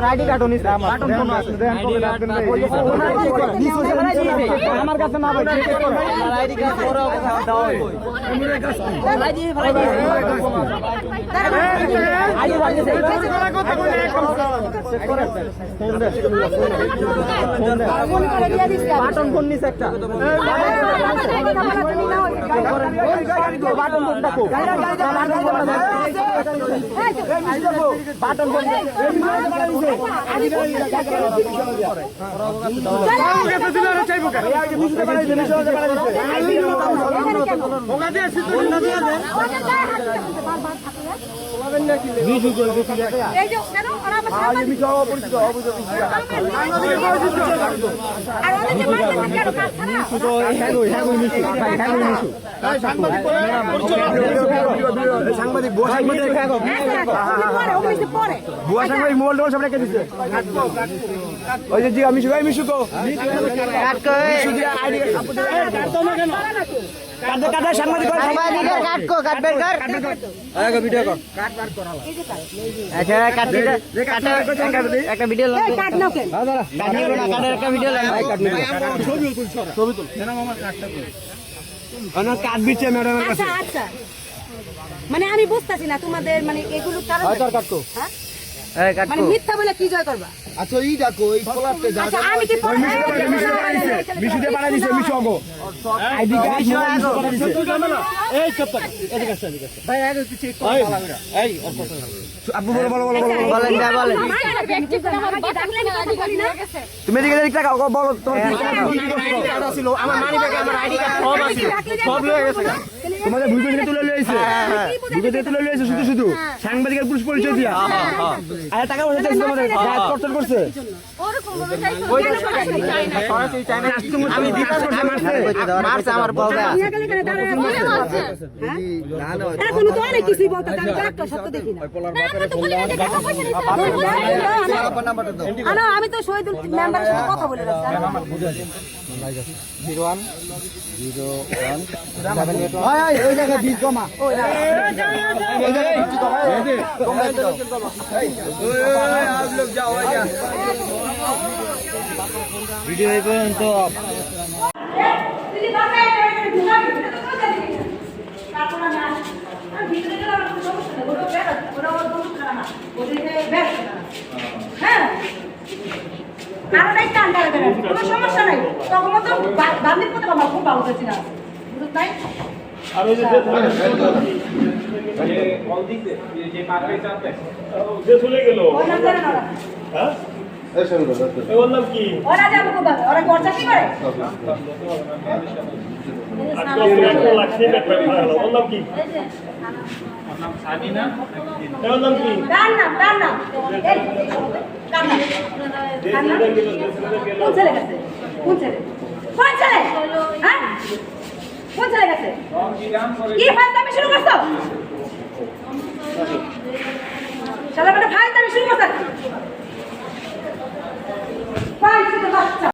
ID card আমার কাছে না বাটন ফোন নিছে একটা বাটন ফোন দেখো বাটন ফোন সাংবাদিক বুয়া সাংবাদিক মোবাইল টোবাইল সব রেখে দিচ্ছে ওই যে আমি মিশুকো সাংবাদিক একটা ভিডিও কাট দিচ্ছে ম্যাডামের কাছে। আচ্ছা মানে আমি বুঝতেছি না তোমাদের মানে এগুলো কারণ মানে মিথ্যা বলে কি জয় করবা? আচ্ছা এই দেখো এই পোলাপতে যা আমি কি মিশুতে বানাই দিছে মিশু আগো আইডি কার্ড বানাই দিছে এই চুপ থাক এদিকে আসো ভাই আগে তুই চেক কর এই আপু বলো বলেন যা বলেন তুমি এদিকে দেখতে কাও বলো তোমার কি কার্ড ছিল আমার মানি ব্যাগে আমার আইডি কার্ড সব লয়ে গেছে তোমাদের ভিডিও দিয়ে তুলে লইছে ভিডিও দিয়ে তুলে লইছে শুধু সাংবাদিকের পুলিশ পরিচয় দিয়া আর টাকা পয়সা চাইছে তোমাদের গায়ে টর্চার করছে আমি বিকাশ করতে মারছে আমার বলবা এখন তো অনেক কিছুই বলতে আমি একটা সত্য দেখি না আমি তো শহীদুল মেম্বারের সাথে কথা বলে রাখছি 01 ওই জায়গায় 20 কমা ওই জায়গায় 50 কমা आप लोग जाओ वीडियो है तो সমস্যা নাই তখন তো বান্দির পথে আমার খুব ভালো হয়েছিল তাই আর ওই যে কল দিতে যে পার্কে চাপে যে চলে গেল হ্যাঁ এই শুনুন এই বললাম কি ওরা যাবে কোথায় ওরা খরচা কি করে আজকে লাগছে না বললাম কি নাম সাবিনা এই বললাম কি কার নাম কার নাম কোন ছেলে গেছে কোন ছেলে হ্যাঁ কোন ছেলে গেছে কি ফাইল তুমি শুরু করছো